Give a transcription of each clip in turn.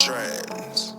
Trends.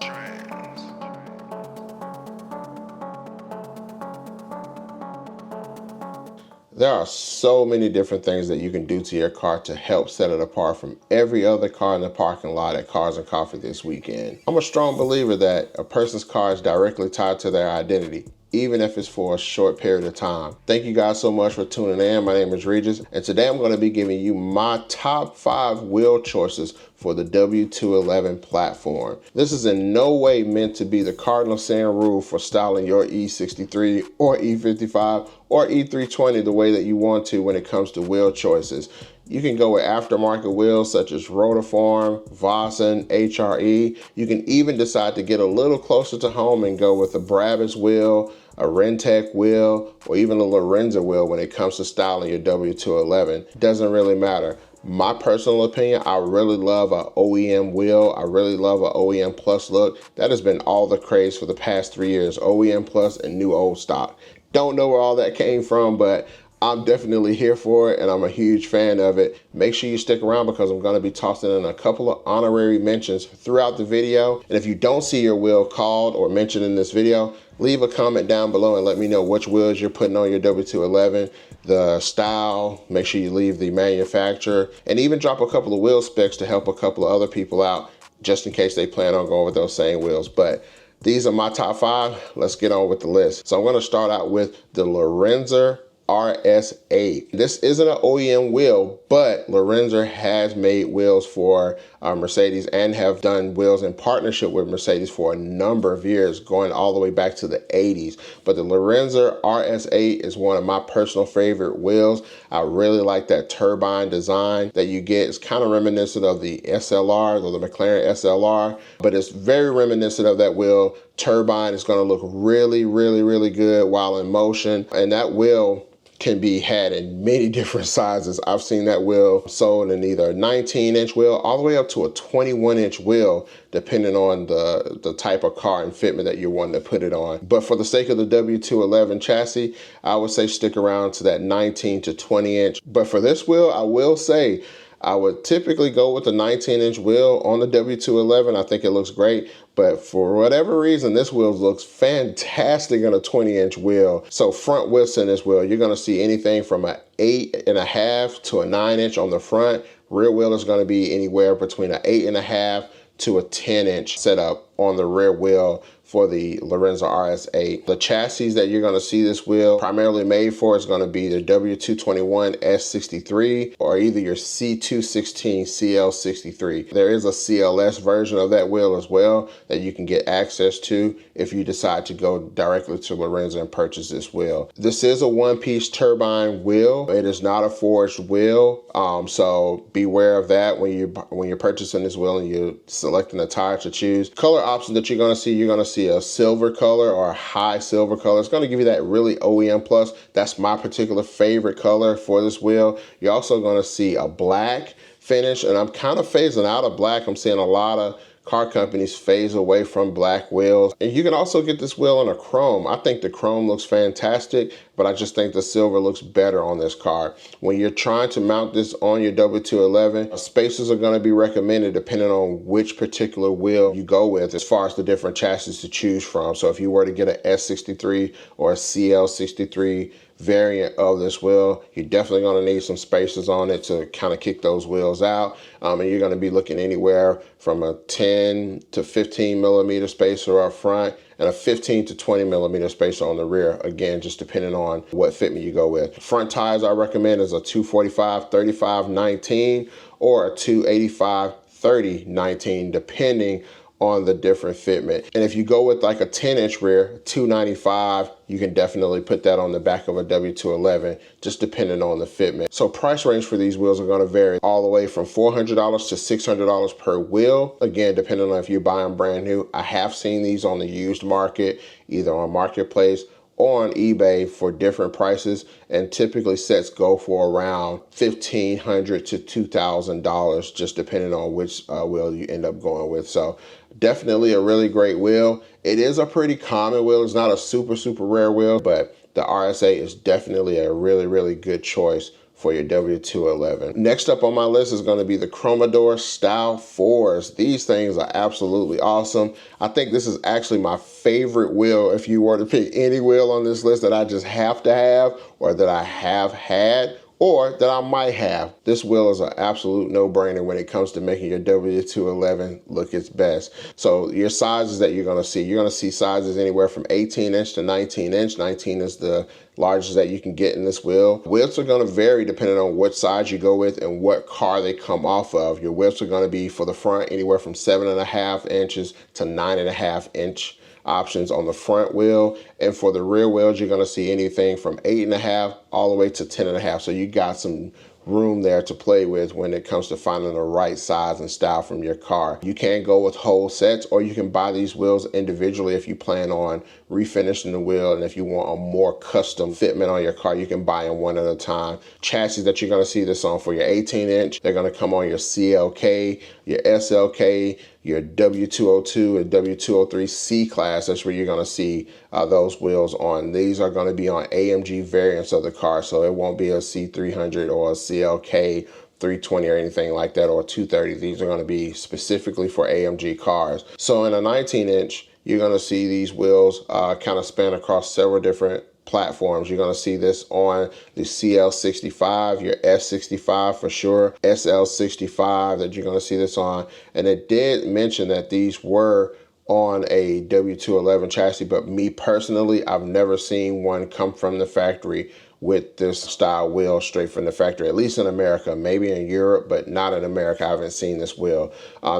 There are so many different things that you can do to your car to help set it apart from every other car in the parking lot at Cars and Coffee this weekend. I'm a strong believer that a person's car is directly tied to their identity, even if it's for a short period of time. Thank you guys so much for tuning in. My name is Regis, and today I'm going to be giving you my top 5 wheel choices for the W211 platform. This is in no way meant to be the cardinal sin rule for styling your E63 or E55 or E320 the way that you want to when it comes to wheel choices. You can go with aftermarket wheels such as Rotiform, Vossen, HRE. You can even decide to get a little closer to home and go with a Brabus wheel, a Rentec wheel, or even a Lorinser wheel when it comes to styling your W211. Doesn't really matter. My personal opinion, I really love an OEM wheel. I really love an OEM Plus look. That has been all the craze for the past 3 years, OEM Plus and new old stock. Don't know where all that came from, but I'm definitely here for it, and I'm a huge fan of it. Make sure you stick around because I'm going to be tossing in a couple of honorary mentions throughout the video. And if you don't see your wheel called or mentioned in this video, leave a comment down below and let me know which wheels you're putting on your W211, the style, make sure you leave the manufacturer, and even drop a couple of wheel specs to help a couple of other people out just in case they plan on going with those same wheels. But these are my top 5. Let's get on with the list. So I'm going to start out with the Lorinser RS8. This isn't an OEM wheel, but Lorinser has made wheels for Mercedes and have done wheels in partnership with Mercedes for a number of years, going all the way back to the 80s. But the Lorinser RS8 is one of my personal favorite wheels. I really like that turbine design that you get. It's kind of reminiscent of the SLR or the McLaren SLR, but it's very reminiscent of that wheel. Turbine is going to look really, really, really good while in motion, and that wheel can be had in many different sizes. I've seen that wheel sold in either a 19-inch wheel all the way up to a 21-inch wheel, depending on the type of car and fitment that you're wanting to put it on. But for the sake of the W211 chassis, I would say stick around to that 19 to 20-inch. But for this wheel, I will say, I would typically go with the 19-inch wheel on the W211. I think it looks great, but for whatever reason, this wheel looks fantastic on a 20-inch wheel. So front widths in this wheel, you're gonna see anything from an 8.5 to a 9-inch on the front. Rear wheel is gonna be anywhere between an 8.5 to a 10-inch setup on the rear wheel for the Lorinser RS8. The chassis that you're going to see this wheel primarily made for is going to be the W211 S63 or either your C216 CL63. There is a CLS version of that wheel as well that you can get access to if you decide to go directly to Lorinser and purchase this wheel. This is a one-piece turbine wheel. It is not a forged wheel, so beware of that when you're purchasing this wheel and you're selecting the tire to choose. Color options that you're going to see a silver color or a high silver color. It's going to give you that really OEM plus. That's my particular favorite color for this wheel. You're also going to see a black finish, and I'm kind of phasing out of black. I'm seeing a lot of car companies phase away from black wheels. And you can also get this wheel in a chrome. I think the chrome looks fantastic, but I just think the silver looks better on this car. When you're trying to mount this on your W211, spacers are going to be recommended depending on which particular wheel you go with as far as the different chassis to choose from. So if you were to get an S63 or a CL63 variant of this wheel, you're definitely going to need some spacers on it to kind of kick those wheels out. And you're going to be looking anywhere from a 10 to 15 millimeter spacer up front and a 15 to 20 millimeter spacer on the rear. Again, just depending on what fitment you go with. Front tires I recommend is a 245/35/19 or a 285/30/19, depending on the different fitment. And if you go with like a 10-inch rear, 295, you can definitely put that on the back of a W211, just depending on the fitment. So price range for these wheels are going to vary all the way from $400 to $600 per wheel. Again, depending on if you buy them brand new. I have seen these on the used market, either on Marketplace or on eBay for different prices, and typically sets go for around $1,500 to $2,000, just depending on which wheel you end up going with. So definitely a really great wheel. It is a pretty common wheel. It's not a super rare wheel, but the RS8 is definitely a really good choice for your W211. Next up on my list is going to be the Chromador Style 4s. These things are absolutely awesome. I think this is actually my favorite wheel if you were to pick any wheel on this list that I just have to have or that I have had or that I might have. This wheel is an absolute no-brainer when it comes to making your W211 look its best. So your sizes that you're gonna see sizes anywhere from 18 inch to 19 inch. 19 is the largest that you can get in this wheel. Widths are gonna vary depending on what size you go with and what car they come off of. Your widths are gonna be for the front anywhere from 7.5 inches to 9.5 inch options on the front wheel, and for the rear wheels you're going to see anything from 8.5 all the way to 10.5. So you got some room there to play with when it comes to finding the right size and style from your car. You can go with whole sets, or you can buy these wheels individually if you plan on refinishing the wheel, and if you want a more custom fitment on your car, you can buy them one at a time. Chassis that you're going to see this on for your 18 inch, they're going to come on your CLK, your SLK, your W202 and W203 C-Class. That's where you're going to see those wheels on. These are going to be on AMG variants of the car, so it won't be a C300 or a CLK 320 or anything like that, or 230. These are going to be specifically for AMG cars. So in a 19 inch, you're going to see these wheels kind of span across several different platforms. You're going to see this on the CL65, your S65 for sure, SL65 that you're going to see this on. And it did mention that these were on a W211 chassis, but me personally, I've never seen one come from the factory with this style wheel straight from the factory, at least in America, maybe in Europe, but not in America. I haven't seen this wheel.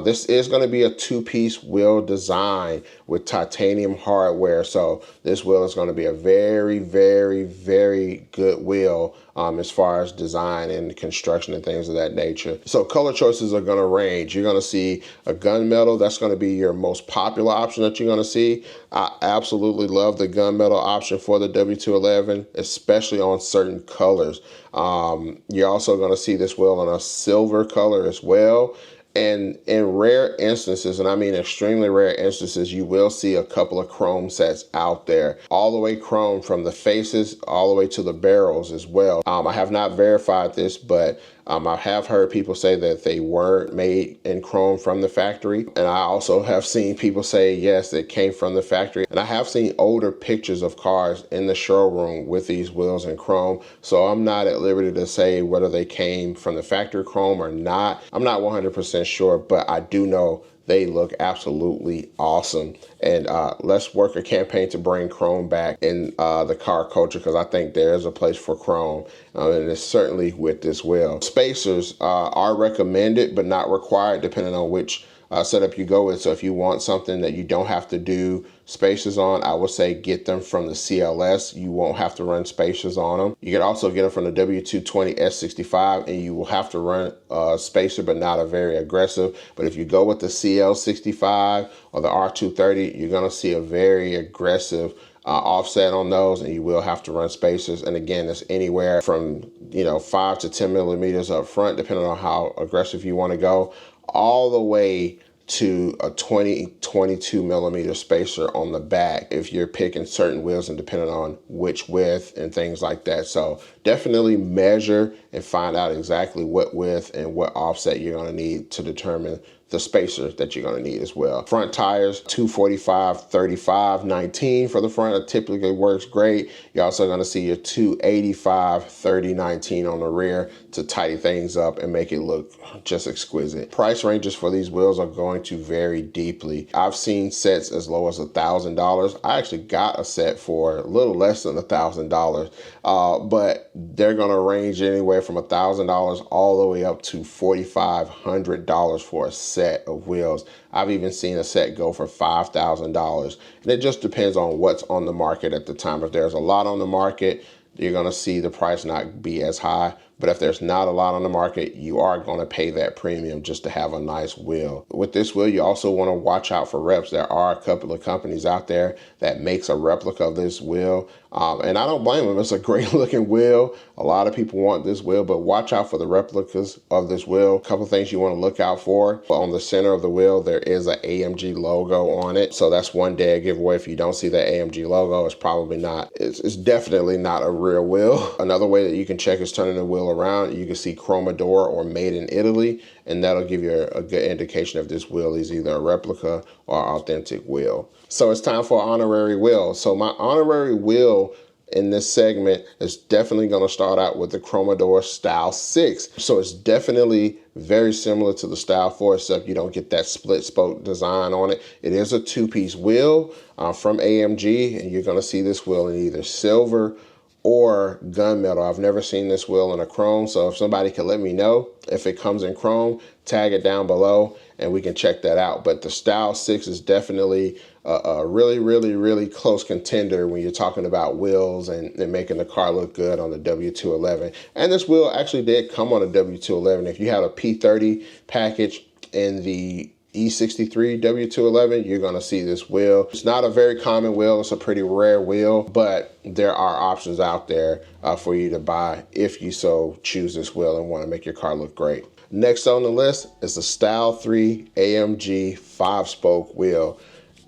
This is going to be a two-piece wheel design with titanium hardware. So this wheel is going to be a very, very, very good wheel as far as design and construction and things of that nature. So color choices are going to range. You're going to see a gunmetal. That's going to be your most popular option that you're going to see. I absolutely love the gunmetal option for the W211, especially on certain colors. You're also going to see this wheel on a silver color as well. And in rare instances, and I mean extremely rare instances, you will see a couple of chrome sets out there, all the way chrome from the faces all the way to the barrels as well. I have not verified this, but I have heard people say that they weren't made in chrome from the factory. And I also have seen people say, yes, it came from the factory. And I have seen older pictures of cars in the showroom with these wheels in chrome. So I'm not at liberty to say whether they came from the factory chrome or not. I'm not 100% sure, but I do know they look absolutely awesome. And let's work a campaign to bring chrome back in the car culture, because I think there is a place for chrome, and it's certainly with this wheel. Spacers are recommended but not required depending on which setup you go with. So if you want something that you don't have to do spacers on, I would say get them from the CLS. You won't have to run spacers on them. You can also get them from the W220 S65, and you will have to run a spacer, but not a very aggressive. But if you go with the CL65 or the R230, you're going to see a very aggressive offset on those, and you will have to run spacers. And again, it's anywhere from 5 to 10 millimeters up front, depending on how aggressive you want to go, all the way to a 22 millimeter spacer on the back if you're picking certain wheels and depending on which width and things like that. So definitely measure and find out exactly what width and what offset you're going to need to determine the spacer that you're going to need as well. Front tires, 245, 35, 19 for the front. It typically works great. You're also going to see your 285, 30, 19 on the rear to tidy things up and make it look just exquisite. Price ranges for these wheels are going to vary deeply. I've seen sets as low as $1,000. I actually got a set for a little less than $1,000, but they're going to range anywhere from $1,000 all the way up to $4,500 for a set of wheels. I've even seen a set go for $5,000, and it just depends on what's on the market at the time. If there's a lot on the market, you're going to see the price not be as high. But if there's not a lot on the market, you are going to pay that premium just to have a nice wheel. With this wheel, you also want to watch out for reps. There are a couple of companies out there that makes a replica of this wheel. And I don't blame them. It's a great looking wheel. A lot of people want this wheel, but watch out for the replicas of this wheel. A couple things you want to look out for. On the center of the wheel, there is an AMG logo on it. So that's one dead giveaway. If you don't see that AMG logo, it's probably not, it's definitely not a real wheel. Another way that you can check is turning the wheel around. You can see Chromador or Made in Italy, and that'll give you a good indication if this wheel is either a replica or authentic wheel. So it's time for an honorary wheel. So my honorary wheel in this segment is definitely going to start out with the Chromador Style 6. So it's definitely very similar to the Style 4, except you don't get that split spoke design on it. It is a two-piece wheel from AMG, and you're going to see this wheel in either silver or gunmetal. I've never seen this wheel in a chrome, so if somebody could let me know if it comes in chrome, tag it down below and we can check that out. But the Style 6 is definitely a really close contender when you're talking about wheels and making the car look good on the W211. And this wheel actually did come on a W211. If you have a P30 package in the E63 W211, you're going to see this wheel. It's not a very common wheel. It's a pretty rare wheel, but there are options out there for you to buy if you so choose this wheel and want to make your car look great. Next on the list is the Style 3 AMG 5-spoke wheel.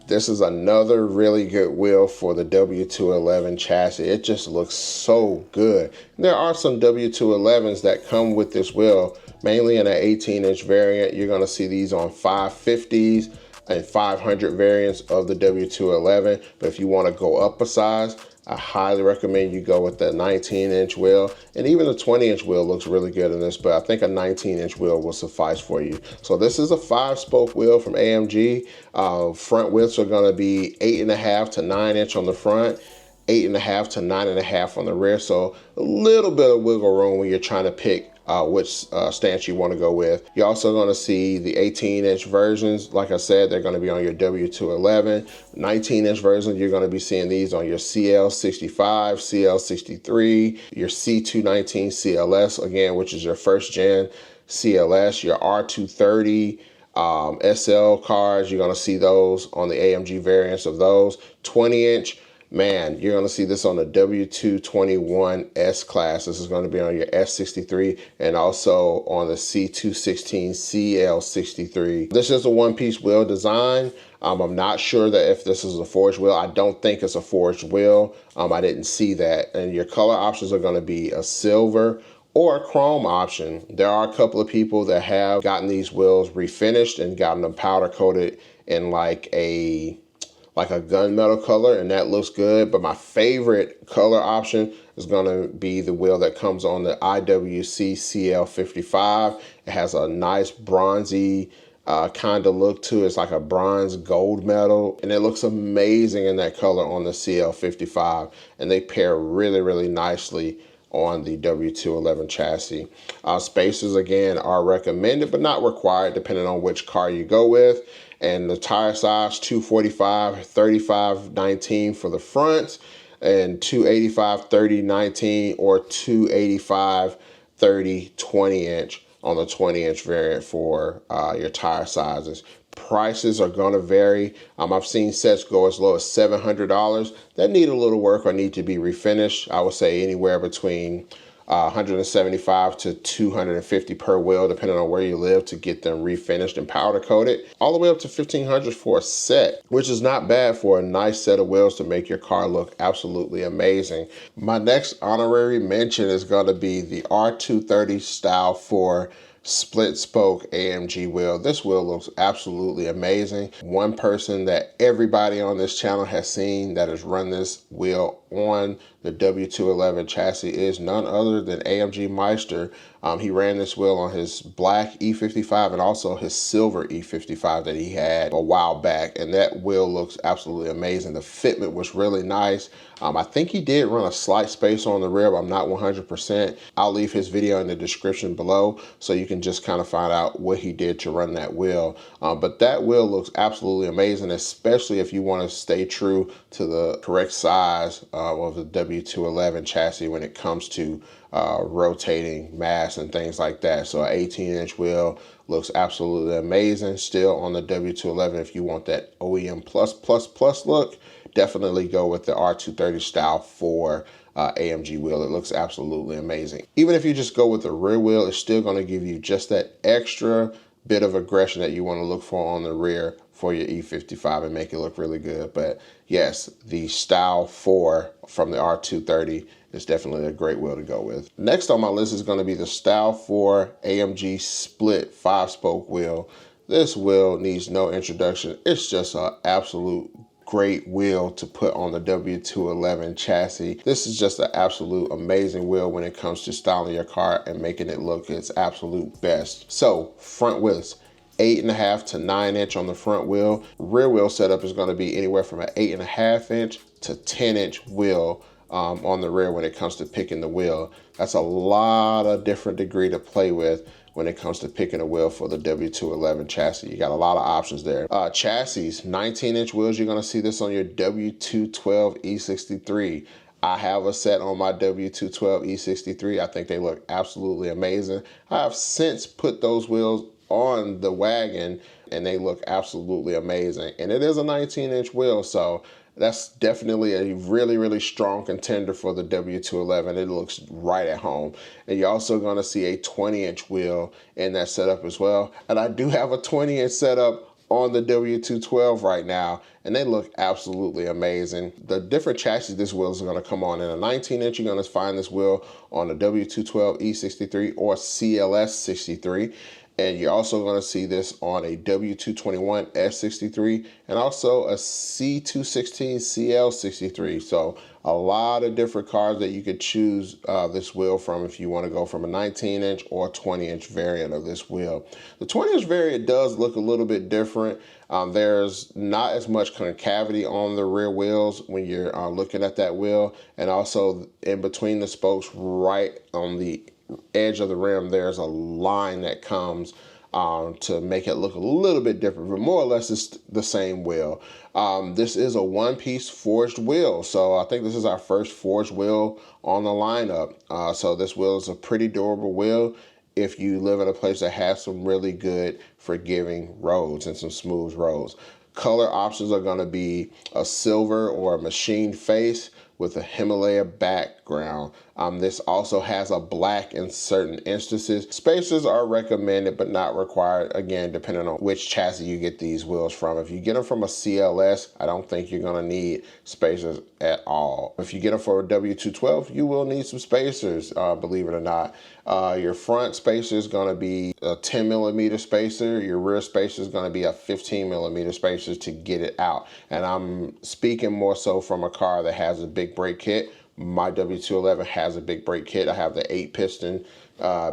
This is another really good wheel for the W211 chassis. It just looks so good. There are some W211s that come with this wheel, mainly in an 18-inch variant. You're gonna see these on 550s and 500 variants of the W211. But if you wanna go up a size, I highly recommend you go with the 19-inch wheel. And even the 20-inch wheel looks really good in this, but I think a 19-inch wheel will suffice for you. So this is a 5-spoke wheel from AMG. Front widths are gonna be 8.5 to 9-inch on the front, 8.5 to 9.5 on the rear. So a little bit of wiggle room when you're trying to pick which stance you want to go with. You're also going to see the 18-inch versions. Like I said, they're going to be on your W211. 19-inch versions, you're going to be seeing these on your CL65, CL63, your C219 CLS, again, which is your first gen CLS, your R230 SL cars. You're going to see those on the AMG variants of those. 20-inch. Man, you're going to see this on the W211 S-Class. This is going to be on your S63 and also on the C216 CL63. This is a one-piece wheel design. I'm not sure that if this is a forged wheel. I don't think it's a forged wheel. I didn't see that. And your color options are going to be a silver or a chrome option. There are a couple of people that have gotten these wheels refinished and gotten them powder coated in like a gunmetal color, and that looks good. But my favorite color option is gonna be the wheel that comes on the IWC CL55. It has a nice bronzy kind of look to it. It's like a bronze gold metal, and it looks amazing in that color on the CL55. And they pair really nicely on the W211 chassis. Spacers, again, are recommended, but not required, depending on which car you go with. And the tire size, 245, 35, 19 for the front, and 285, 30, 19, or 285, 30, 20 inch on the 20-inch variant for your tire sizes. Prices are going to vary. I've seen sets go as low as $700 that need a little work or need to be refinished. I would say anywhere between 175 to 250 per wheel, depending on where you live, to get them refinished and powder coated, all the way up to $1,500 for a set, which is not bad for a nice set of wheels to make your car look absolutely amazing. My next honorary mention is going to be the R230 Style 4 split spoke AMG wheel. This wheel looks absolutely amazing. One person that everybody on this channel has seen that has run this wheel on the W211 chassis is none other than AMG Meister. He ran this wheel on his black E55 and also his silver E55 that he had a while back, and that wheel looks absolutely amazing. The fitment was really nice. I think he did run a slight spacer on the rear, but I'm not 100%. I'll leave his video in the description below so you can just kind of find out what he did to run that wheel. But that wheel looks absolutely amazing, especially if you want to stay true to the correct size of the W211 chassis when it comes to rotating mass and things like that. So an 18-inch wheel looks absolutely amazing. Still on the W211, if you want that OEM plus look, definitely go with the R230 Style 4 AMG wheel. It looks absolutely amazing. Even if you just go with the rear wheel, it's still going to give you just that extra bit of aggression that you want to look for on the rear for your E55 and make it look really good. But yes, the Style 4 from the R230 is definitely a great wheel to go with. Next on my list is going to be the Style 4 AMG Split 5-spoke wheel. This wheel needs no introduction. It's just an absolute great wheel to put on the W211 chassis. This is just an absolute amazing wheel when it comes to styling your car and making it look its absolute best. So front wheels, 8.5 to 9 inch on the front wheel. Rear wheel setup is going to be anywhere from an 8.5 inch to 10 inch wheel on the rear when it comes to picking the wheel. That's a lot of different degree to play with when it comes to picking a wheel for the W211 chassis. You got a lot of options there. Chassis, 19-inch wheels. You're gonna see this on your W212 E63. I have a set on my W212 E63. I think they look absolutely amazing. I have since put those wheels on the wagon and they look absolutely amazing. And it is a 19-inch wheel, so that's definitely a really, really strong contender for the W211. It looks right at home. And you're also going to see a 20-inch wheel in that setup as well. And I do have a 20-inch setup on the W212 right now, and they look absolutely amazing. The different chassis this wheel is going to come on. In a 19-inch, you're going to find this wheel on the W212 E63 or CLS 63. And you're also going to see this on a W221 S63 and also a C216 CL63. So a lot of different cars that you could choose this wheel from if you want to go from a 19-inch or 20-inch variant of this wheel. The 20-inch variant does look a little bit different. There's not as much concavity on the rear wheels when you're looking at that wheel, and also in between the spokes right on the edge of the rim, there's a line that comes to make it look a little bit different, but more or less it's the same wheel. This is a one-piece forged wheel, so I think this is our first forged wheel on the lineup. So this wheel is a pretty durable wheel if you live in a place that has some really good forgiving roads and some smooth roads. Color options are going to be a silver or a machined face with a Himalaya background. This also has a black in certain instances. Spacers are recommended but not required, again, depending on which chassis you get these wheels from. If you get them from a CLS, I don't think you're gonna need spacers at all. If you get them for a W212, you will need some spacers, believe it or not. Your front spacer is gonna be a 10mm spacer. Your rear spacer is gonna be a 15mm spacer to get it out. And I'm speaking more so from a car that has a big brake kit. My W211 has a big brake kit. I have the 8-piston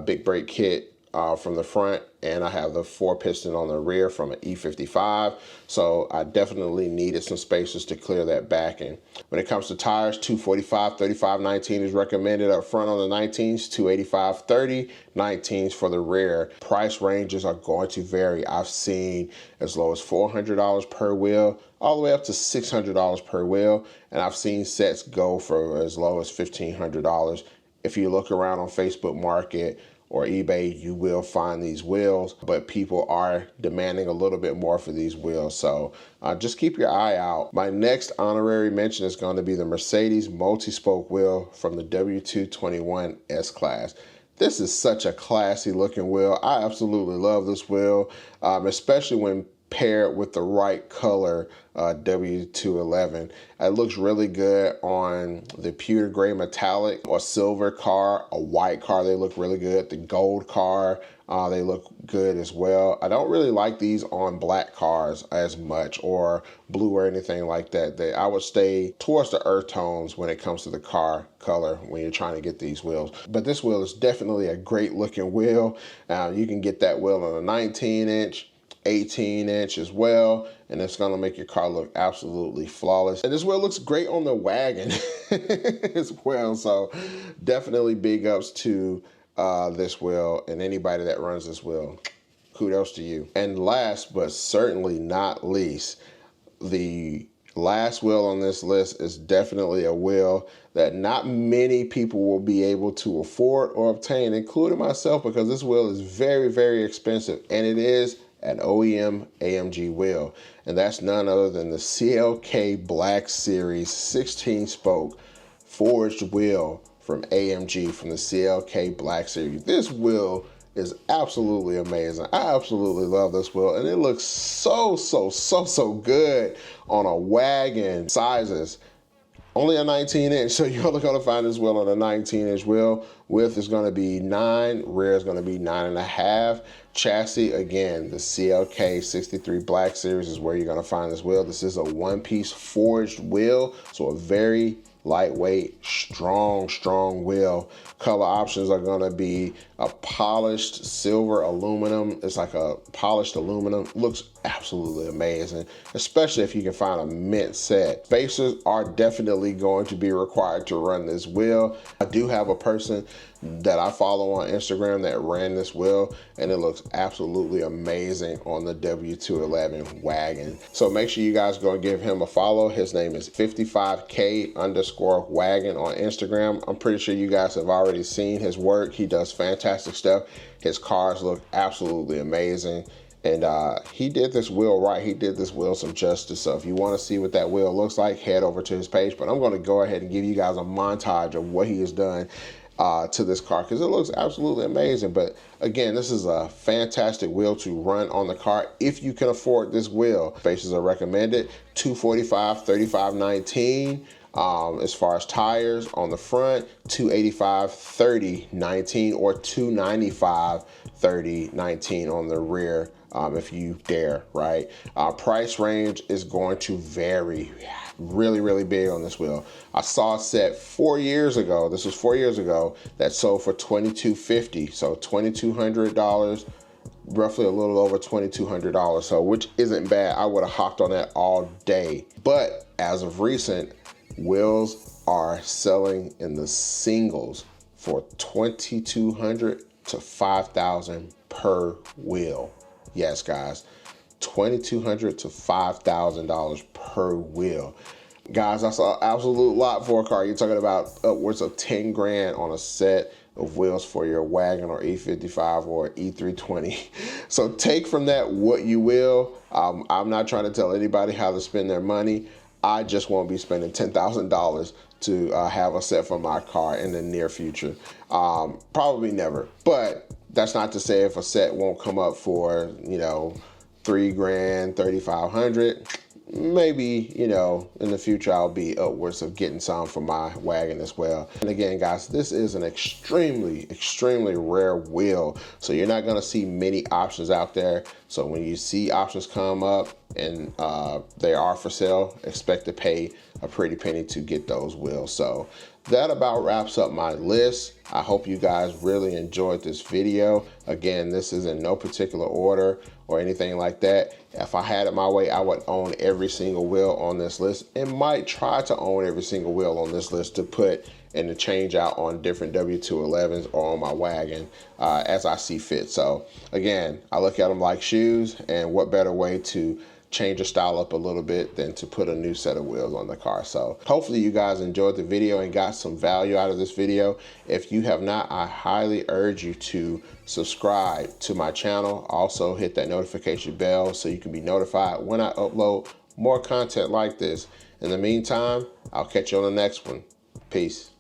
big brake kit from the front, and I have the 4-piston on the rear from an E55. So I definitely needed some spacers to clear that backing. When it comes to tires, 245, 35, 19 is recommended up front on the 19s, 285, 30, 19s for the rear. Price ranges are going to vary. I've seen as low as $400 per wheel, all the way up to $600 per wheel, and I've seen sets go for as low as $1,500. If you look around on Facebook Market or eBay, you will find these wheels, but people are demanding a little bit more for these wheels, so just keep your eye out. My next honorary mention is going to be the Mercedes multi-spoke wheel from the W211 S-Class. This is such a classy looking wheel. I absolutely love this wheel, especially when paired with the right color W211. It looks really good on the pewter gray metallic or silver car, a white car, they look really good. The gold car, they look good as well. I don't really like these on black cars as much, or blue or anything like that. I would stay towards the earth tones when it comes to the car color when you're trying to get these wheels. But this wheel is definitely a great looking wheel. You can get that wheel on a 19-inch, 18-inch as well, and it's gonna make your car look absolutely flawless. And this wheel looks great on the wagon as well, so definitely big ups to this wheel, and anybody that runs this wheel, kudos to you. And last but certainly not least, the last wheel on this list is definitely a wheel that not many people will be able to afford or obtain, including myself, because this wheel is very, very expensive, and it is an OEM AMG wheel, and that's none other than the CLK Black Series 16-spoke forged wheel from AMG, from the CLK Black Series. This wheel is absolutely amazing. I absolutely love this wheel, and it looks so good on a wagon sizes. Only a 19-inch, so you're only gonna find this wheel on a 19-inch wheel. Width is gonna be 9, rear is gonna be 9.5. Chassis, again, the CLK 63 Black Series is where you're gonna find this wheel. This is a one-piece forged wheel, so a very lightweight, strong wheel. Color options are gonna be a polished silver aluminum. It's like a polished aluminum. Looks absolutely amazing, especially if you can find a mint set. Spacers are definitely going to be required to run this wheel. I do have a person that I follow on Instagram that ran this wheel, and it looks absolutely amazing on the W211 wagon. So make sure you guys go and give him a follow. His name is 55K_wagon on Instagram. I'm pretty sure you guys have already seen his work. He does fantastic stuff. His cars look absolutely amazing. And he did this wheel right. He did this wheel some justice. So if you want to see what that wheel looks like, head over to his page. But I'm going to go ahead and give you guys a montage of what he has done to this car, because it looks absolutely amazing. But again, this is a fantastic wheel to run on the car if you can afford this wheel. Faces are recommended, 245 35 19. As far as tires on the front, 285 30 19 or 295 30 19 on the rear, if you dare, right? Price range is going to vary really big on this wheel. I saw a set 4 years ago, this was 4 years ago, that sold for $2,250, so $2,200, roughly a little over $2,200, so which isn't bad. I would have hopped on that all day. But as of recent, wheels are selling in the singles for $2,200 to $5,000 per wheel. Yes, guys, $2,200 to $5,000 per wheel. Guys, that's an absolute lot for a car. You're talking about upwards of 10 grand on a set of wheels for your wagon or E55 or E320. So take from that what you will. I'm not trying to tell anybody how to spend their money. I just won't be spending $10,000 to have a set for my car in the near future. Probably never, but that's not to say if a set won't come up for, you know, 3 grand, 3,500. Maybe, you know, in the future I'll be upwards of getting some for my wagon as well. And again, guys, this is an extremely rare wheel, so you're not gonna see many options out there. So when you see options come up and they are for sale, expect to pay a pretty penny to get those wheels. So that about wraps up my list. I hope you guys really enjoyed this video. Again, this is in no particular order or anything like that. If I had it my way, I would own every single wheel on this list, and might try to own every single wheel on this list to put and to change out on different W211s or on my wagon as I see fit. So again, I look at them like shoes, and what better way to change your style up a little bit than to put a new set of wheels on the car. So hopefully you guys enjoyed the video and got some value out of this video. If you have not, I highly urge you to subscribe to my channel. Also hit that notification bell so you can be notified when I upload more content like this. In the meantime, I'll catch you on the next one. Peace.